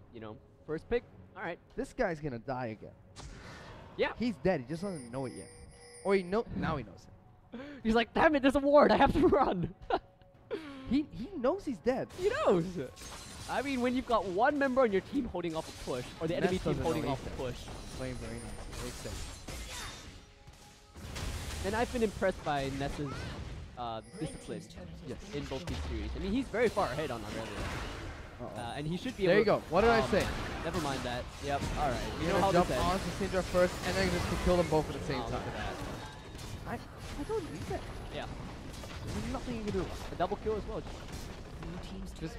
Speaker 2: First pick, alright.
Speaker 1: This guy's gonna die again.
Speaker 2: Yeah.
Speaker 1: He's dead, he just doesn't know it yet. Or now he knows it.
Speaker 2: He's like, damn it, there's a ward, I have to run.
Speaker 1: He knows he's dead.
Speaker 2: He knows. I mean, when you've got one member on your team holding off a push, or the enemy team holding off a push.
Speaker 1: Playing very nice. Very safe.
Speaker 2: And I've been impressed by Ness's discipline in both these series. I mean, he's very far ahead on Aurelia. And he should be
Speaker 1: there
Speaker 2: able
Speaker 1: you go. What did I say?
Speaker 2: Never mind that. Yep. All right. You know
Speaker 1: how
Speaker 2: how
Speaker 1: jump on to Syndra first, and then just to kill them both at the same time. I told you that.
Speaker 2: Yeah.
Speaker 1: There's nothing you can do.
Speaker 2: A double kill as well.
Speaker 1: Just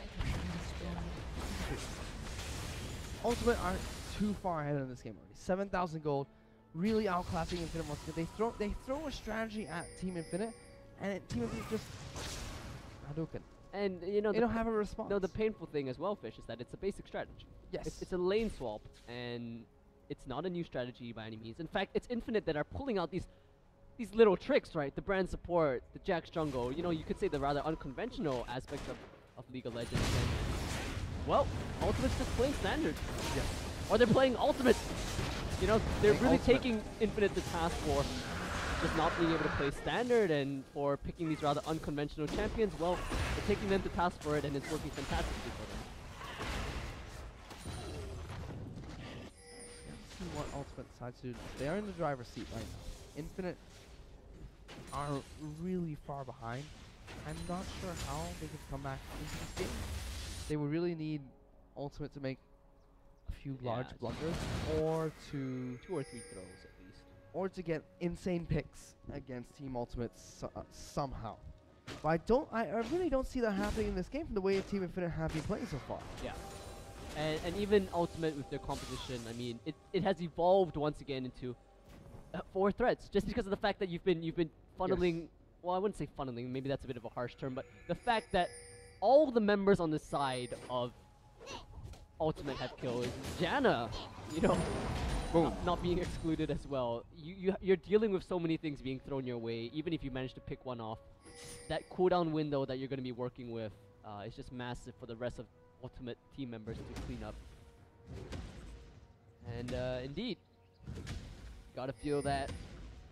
Speaker 1: Ultimate aren't too far ahead in this game already. 7,000 gold, really outclassing Infinite once again. They throw a strategy at Team Infinite, and Team Infinite just Hadouken.
Speaker 2: And you know
Speaker 1: they don't have a response.
Speaker 2: No, the painful thing as well, Fish, is that it's a basic strategy.
Speaker 1: Yes.
Speaker 2: It's a lane swap, and it's not a new strategy by any means. In fact, it's Infinite that are pulling out these little tricks, right? The brand support, the Jax jungle. You know, you could say the rather unconventional aspects of League of Legends. And well, Ultimate's just playing standard.
Speaker 1: Yes.
Speaker 2: Or they're playing Ultimate. You know, they're really
Speaker 1: Ultimate.
Speaker 2: taking Infinite to task for just not being able to play standard and for picking these rather unconventional champions. Well, they're taking them to task for it, and it's working fantastically for them.
Speaker 1: Let's see what Ultimate decides to do. They are in the driver's seat right now. Infinite are really far behind. I'm not sure how they can come back into this game. They would really need Ultimate to make a few large blunders, or to
Speaker 2: 2 or 3 throws at least,
Speaker 1: or to get insane picks against Team Ultimate somehow. But I really don't see that happening in this game from the way Team Infinite have been playing so far.
Speaker 2: Yeah. And even Ultimate with their composition, I mean, it has evolved once again into 4 threats, just because of the fact that you've been funneling. Yes. Well, I wouldn't say funneling. Maybe that's a bit of a harsh term, but the fact that all the members on the side of Ultimate have killed. Janna, you know, not being excluded as well. You're dealing with so many things being thrown your way. Even if you manage to pick one off, that cooldown window that you're going to be working with is just massive for the rest of Ultimate team members to clean up. And indeed, gotta feel that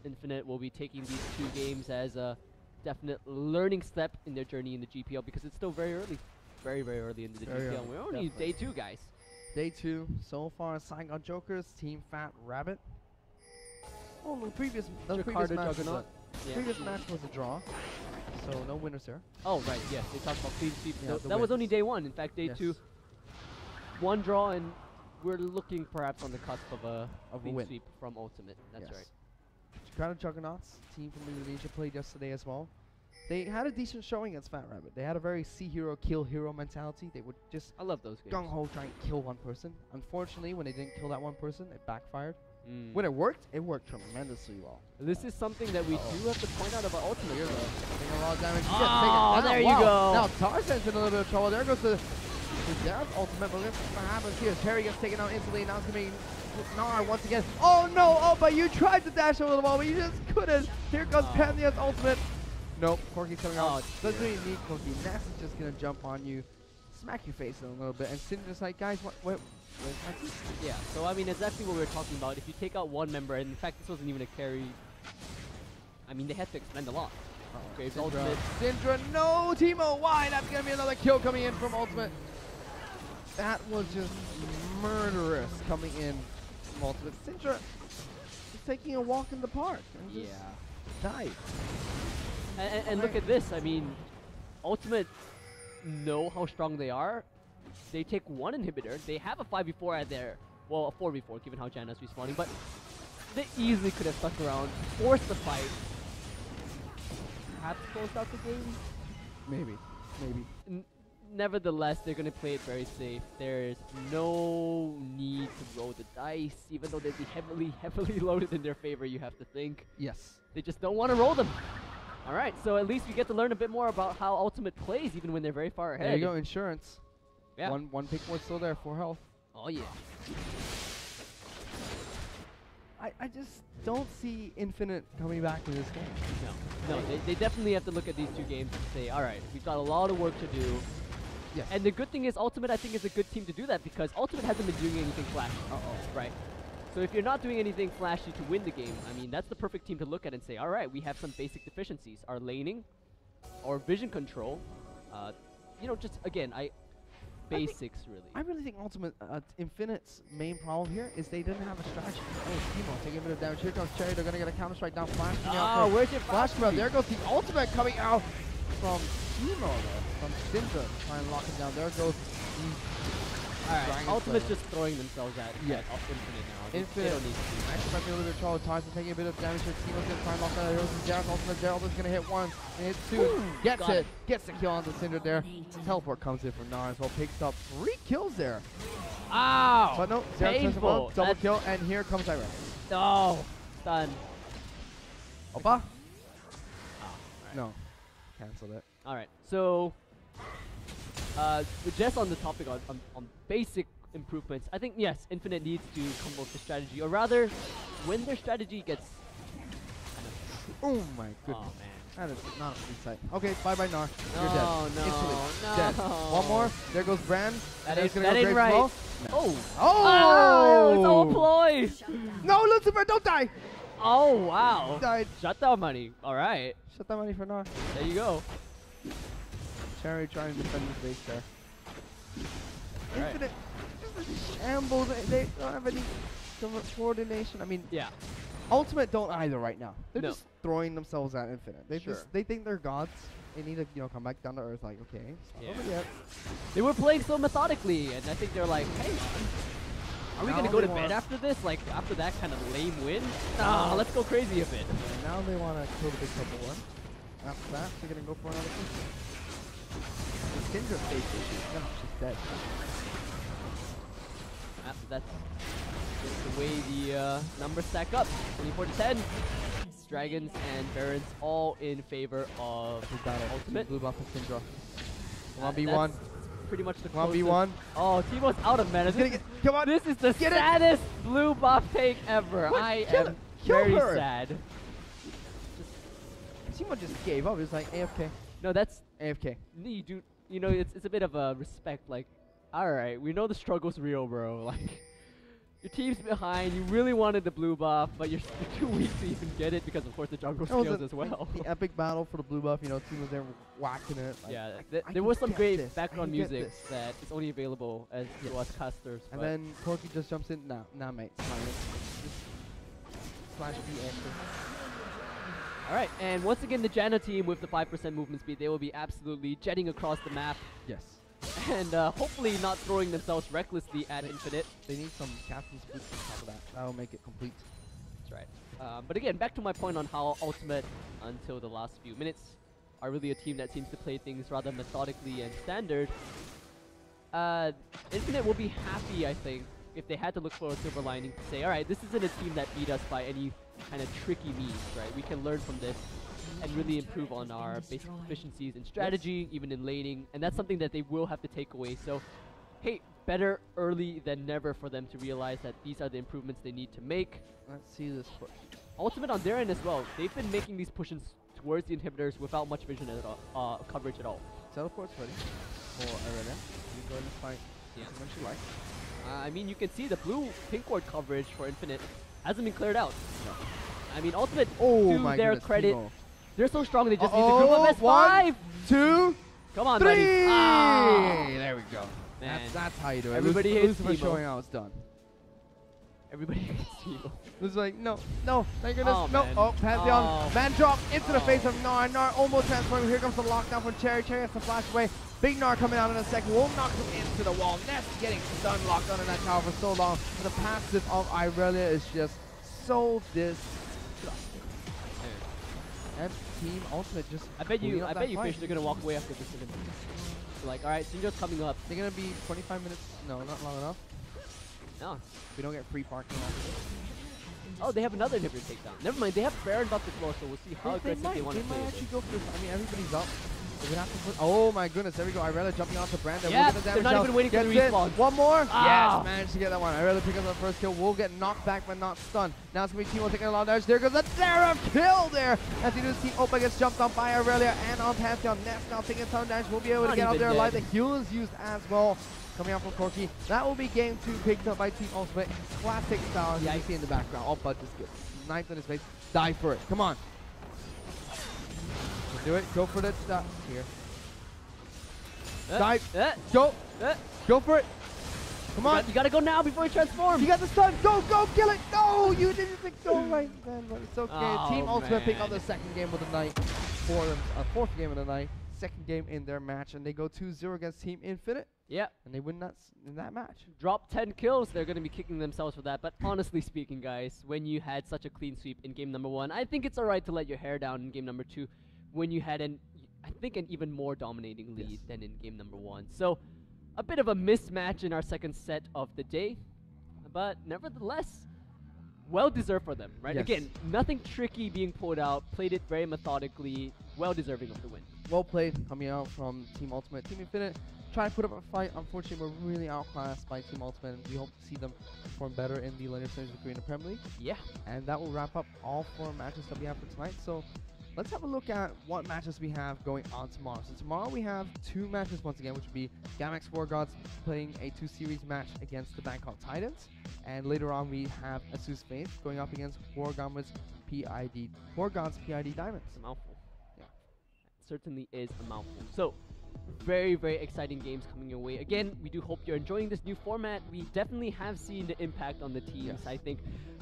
Speaker 2: Infinite will be taking these 2 games as a definite learning step in their journey in the GPL, because it's still very early. Very, very early into the GPL. We're only day 2, guys.
Speaker 1: Day 2. So far, Saigon Jokers, Team Phat Rabbit. Oh, the previous match was a draw. So no winners there.
Speaker 2: Oh, right, yes. They talked about clean sweep.
Speaker 1: Yeah,
Speaker 2: that was only day 1. In fact, day 2, 1 draw, and we're looking perhaps on the cusp of a clean sweep from Ultimate. That's right.
Speaker 1: Chicago Juggernauts, team from Indonesia, played yesterday as well. They had a decent showing against Phat Rabbit. They had a very see hero, kill hero mentality. They would just
Speaker 2: I love those games.
Speaker 1: gung-ho try and kill one person. Unfortunately, when they didn't kill that one person, it backfired. When it worked tremendously well.
Speaker 2: This is something that we do have to point out about Ultimate.
Speaker 1: Here, taking a lot of damage.
Speaker 2: Oh, there you go.
Speaker 1: Now Tarzan's in a little bit of trouble. There goes the down Ultimate. But what happens here? Terry gets taken out instantly. Now it's going to be Nar once again. Oh no! Oh, but you tried to dash over the wall, but you just couldn't. Here comes Panthea's Ultimate. Nope, Corky's coming out. Doesn't really need Corky. Ness is just gonna jump on you, smack your face in a little bit, and Cinder's like, guys, where's my team?
Speaker 2: Yeah, so I mean, exactly what we were talking about. If you take out one member, and in fact, this wasn't even a carry. I mean, they had to expend a lot. Graves Ultimate.
Speaker 1: Syndra, no, Timo, why? That's gonna be another kill coming in from Ultimate. That was just murderous coming in from Ultimate. Syndra is taking a walk in the park. And just died.
Speaker 2: And look at this. I mean, Ultimate know how strong they are. They take 1 inhibitor. They have a 5v4 at their, well, a 4v4 given how Janna's respawning, but they easily could have stuck around, forced the fight, perhaps closed out the game.
Speaker 1: Maybe.
Speaker 2: Nevertheless, they're going to play it very safe. There's no need to roll the dice, even though they'd be heavily loaded in their favor, you have to think.
Speaker 1: Yes.
Speaker 2: They just don't want to roll them. Alright, so at least we get to learn a bit more about how Ultimate plays, even when they're very far ahead.
Speaker 1: There you go, insurance.
Speaker 2: Yeah.
Speaker 1: One pick was still there for health.
Speaker 2: Oh yeah.
Speaker 1: I just don't see Infinite coming back to this game.
Speaker 2: No, they definitely have to look at these 2 games and say, alright, we've got a lot of work to do.
Speaker 1: Yes.
Speaker 2: And the good thing is Ultimate, I think, is a good team to do that, because Ultimate hasn't been doing anything flashy. Right. So if you're not doing anything flashy to win the game, I mean, that's the perfect team to look at and say, alright, we have some basic deficiencies. Our laning, our vision control, you know, just, again, basics, really.
Speaker 1: I really think Ultimate Infinite's main problem here is they didn't have a strategy. Oh, Timo taking a bit of damage. Here comes Cherry. They're gonna get a counter strike down. Flash.
Speaker 2: Oh, where's your
Speaker 1: flash? There goes the ultimate coming out from Timo there. From Syndra. Trying to lock him down. There goes
Speaker 2: Alright, Ultimate's just throwing themselves at Infinite now.
Speaker 1: Infinite.
Speaker 2: They don't need to.
Speaker 1: Actually, might be a little bit of trouble. Tyson taking a bit of damage here. Timo's gonna try and lock down the heroes. Gerald, Ultimate Gerald is gonna hit one. And hit two. Gets it. Gets the kill on the Syndra there. Teleport comes in from Nar as well. Picks up 3 kills there.
Speaker 2: Ow!
Speaker 1: But no, Zero turns him on. Double kill. And here comes Irene.
Speaker 2: No! Done.
Speaker 1: Opa? No. Cancelled it.
Speaker 2: Alright, so just on the topic on basic improvements, I think yes, Infinite needs to come up with a strategy, or rather, when their strategy gets
Speaker 1: oh my goodness.
Speaker 2: Oh man.
Speaker 1: That is not a free sight. Okay, bye-bye Nar.
Speaker 2: No,
Speaker 1: You're dead.
Speaker 2: no,
Speaker 1: Instantly.
Speaker 2: no.
Speaker 1: Dead. One more. There goes Brand.
Speaker 2: That
Speaker 1: ain't
Speaker 2: right.
Speaker 1: Well.
Speaker 2: Oh!
Speaker 1: Oh!
Speaker 2: It's all ploy!
Speaker 1: No, Lucifer, don't die!
Speaker 2: Oh, wow.
Speaker 1: Died.
Speaker 2: Shutdown money. Alright.
Speaker 1: Shut that money for Nar.
Speaker 2: There you go.
Speaker 1: Cherry trying to defend his base there.
Speaker 2: Right.
Speaker 1: Infinite. Just a shambles. They don't have any coordination. I mean,
Speaker 2: yeah.
Speaker 1: Ultimate don't either right now. They're
Speaker 2: No.
Speaker 1: just throwing themselves at Infinite. They
Speaker 2: Sure.
Speaker 1: they think they're gods. They need to come back down to earth. Like, okay, it's not over yet.
Speaker 2: They were playing so methodically, and I think they're like, hey, are we
Speaker 1: Now
Speaker 2: gonna go
Speaker 1: they
Speaker 2: to bed
Speaker 1: want-
Speaker 2: after this? Like after that kind of lame win? Nah, let's go crazy a bit.
Speaker 1: And now they want to kill the big couple one. After that, they're gonna go for another kill. Syndra face issue. No, she's dead.
Speaker 2: That's just the way the numbers stack up. 24 to 10. Dragons and Barons all in favor of Ultimate.
Speaker 1: Blue buff and Syndra. 1v1.
Speaker 2: That's pretty much the closest.
Speaker 1: 1v1.
Speaker 2: Oh, Timo's out of mana.
Speaker 1: Come on.
Speaker 2: This is the
Speaker 1: Get it.
Speaker 2: saddest blue buff take ever.
Speaker 1: What?
Speaker 2: I
Speaker 1: Kill
Speaker 2: am
Speaker 1: her.
Speaker 2: very
Speaker 1: her.
Speaker 2: sad.
Speaker 1: Timo just gave up. He was like AFK.
Speaker 2: No, that's
Speaker 1: AFK.
Speaker 2: you know, it's a bit of a respect. Like, all right, we know the struggle's real, bro. Like, your team's behind. You really wanted the blue buff, but you're too weak to even get it because, of course, the jungle skills as well.
Speaker 1: The epic battle for the blue buff. Timo's there whacking it. Like,
Speaker 2: Yeah,
Speaker 1: I
Speaker 2: there was some
Speaker 1: get
Speaker 2: great
Speaker 1: this.
Speaker 2: background
Speaker 1: I get
Speaker 2: music
Speaker 1: this.
Speaker 2: that is only available as to us casters.
Speaker 1: And then Corky just jumps in. Nah, mate. Slash B extra.
Speaker 2: all right, and once again, the Janna team with the 5% movement speed, they will be absolutely jetting across the map
Speaker 1: Yes.
Speaker 2: and hopefully not throwing themselves recklessly at Infinite.
Speaker 1: They need some captain's boots on top of that. That'll make it complete.
Speaker 2: That's right. But again, back to my point on how Ultimate, until the last few minutes, are really a team that seems to play things rather methodically and standard. Infinite will be happy, I think, if they had to look for a silver lining to say, all right, this isn't a team that beat us by any kind of tricky means, right? We can learn from this and really improve on our basic efficiencies in strategy, even in laning, and that's something that they will have to take away. So, hey, better early than never for them to realize that these are the improvements they need to make.
Speaker 1: Let's see this push.
Speaker 2: Ultimate on their end as well. They've been making these pushes towards the inhibitors without much vision at all, coverage at all.
Speaker 1: Teleport's ready for Aurelia. You go and fight when she likes.
Speaker 2: I mean, you can see the blue-pink ward coverage for Infinite hasn't been cleared out.
Speaker 1: No.
Speaker 2: I mean, Ultimate,
Speaker 1: Oh
Speaker 2: to
Speaker 1: my
Speaker 2: their
Speaker 1: goodness,
Speaker 2: credit,
Speaker 1: Timo.
Speaker 2: they're so strong they just need to group up as 5.
Speaker 1: 2,
Speaker 2: Come on,
Speaker 1: 3.
Speaker 2: buddy. Ah,
Speaker 1: There we go.
Speaker 2: man.
Speaker 1: That's how you do it.
Speaker 2: Everybody hates
Speaker 1: Lucifer
Speaker 2: Timo.
Speaker 1: showing how it's done.
Speaker 2: Everybody hates Timo.
Speaker 1: It's like, no, thank goodness,
Speaker 2: Oh,
Speaker 1: no.
Speaker 2: man.
Speaker 1: Oh, Pantheon,
Speaker 2: Oh.
Speaker 1: man drop into the
Speaker 2: Oh.
Speaker 1: face of Nar. Nar almost transforming. Here comes the lockdown from Cherry. Cherry has to flash away. Big Nar coming out in a second. Will knock him into the wall. Nest getting stunned, locked on in that tower for so long. The passive of Irelia is just so disgusting. And Team Ultimate just.
Speaker 2: I bet
Speaker 1: cleaning
Speaker 2: you
Speaker 1: up that fight.
Speaker 2: fish they're gonna walk away after this event. So like, all right, Sinjo's coming up.
Speaker 1: They're gonna be 25 minutes. No, not long enough.
Speaker 2: No.
Speaker 1: We don't get free parking after this.
Speaker 2: Oh, they have another inhibitor takedown. Never mind, they have Baron buff as well, so we'll see how aggressive they want to play.
Speaker 1: They might actually go for. I mean, everybody's up. They're gonna have to put. Oh my goodness! There we go. Irelia jumping onto Brandon.
Speaker 2: Yeah,
Speaker 1: The
Speaker 2: they're not even waiting for the
Speaker 1: Gets it.
Speaker 2: respawn.
Speaker 1: One more.
Speaker 2: Ah.
Speaker 1: Yes, managed to get that one. Irelia picks up the first kill. Will get knocked back, but not stunned. Now it's gonna be Timo taking a lot of damage. There goes the Sarah kill there. As he does see Opa gets jumped on by Irelia and on Pantheon. Nest now taking a ton of damage. Will be able to
Speaker 2: Not
Speaker 1: get out
Speaker 2: even
Speaker 1: there alive.
Speaker 2: dead.
Speaker 1: The heal is used as well. Coming out from Corky. That will be game 2 picked up by Team Ultimate. Classic style, as you can see in the background. All but just good. Knife in his face. Die for it. Come on. Do it. Go for the here. Dive. Go. Go for it. Come on.
Speaker 2: You gotta go now before you transform.
Speaker 1: You got the stun. Go, kill it. No, you didn't go right then, but it's okay.
Speaker 2: Oh,
Speaker 1: Team Ultimate pick up
Speaker 2: man.
Speaker 1: the second game of the night for them, fourth game of the night, second game in their match, and they go 2-0 against Team Infinite.
Speaker 2: Yeah.
Speaker 1: And they win in that match.
Speaker 2: Drop 10 kills, they're going to be kicking themselves for that. But honestly speaking, guys, when you had such a clean sweep in game number 1, I think it's alright to let your hair down in game number 2 when you had an even more dominating lead than in game number 1. So a bit of a mismatch in our second set of the day, but nevertheless, well deserved for them, right?
Speaker 1: Yes.
Speaker 2: Again, nothing tricky being pulled out, played it very methodically, well deserving of the win.
Speaker 1: Well played coming out from Team Ultimate. Team Infinite try to put up a fight. Unfortunately, we're really outclassed by Team Ultimate, and we hope to see them perform better in the later stages of the Korean Premier League.
Speaker 2: Yeah.
Speaker 1: And that will wrap up all 4 matches that we have for tonight. So let's have a look at what matches we have going on tomorrow. So tomorrow we have 2 matches once again, which would be Gamex War Gods playing a 2-series match against the Bangkok Titans. And later on we have Asus Faith going up against War Gods PID Diamonds.
Speaker 2: It's a mouthful.
Speaker 1: Yeah.
Speaker 2: It certainly is a mouthful. So very, very exciting games coming your way. Again, we do hope you're enjoying this new format. We definitely have seen the impact on the teams.
Speaker 1: Yes.
Speaker 2: I think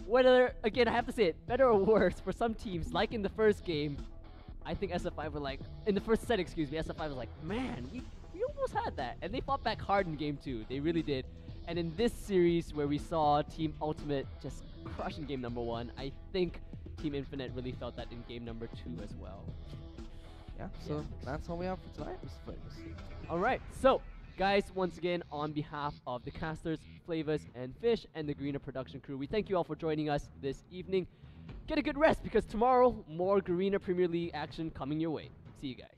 Speaker 2: whether, again, I have to say it, better or worse, for some teams, like in the first game, I think SF5 were like, in the first set, excuse me, SF5 was like, man, we almost had that. And they fought back hard in game 2. They really did. And in this series where we saw Team Ultimate just crushing game number 1, I think Team Infinite really felt that in game number 2 as well.
Speaker 1: Yeah, so that's all we have for tonight, Mr. Flavors.
Speaker 2: Alright, so guys, once again, on behalf of the casters, Flavors, and Fish, and the Garena production crew, we thank you all for joining us this evening. Get a good rest, because tomorrow, more Garena Premier League action coming your way. See you guys.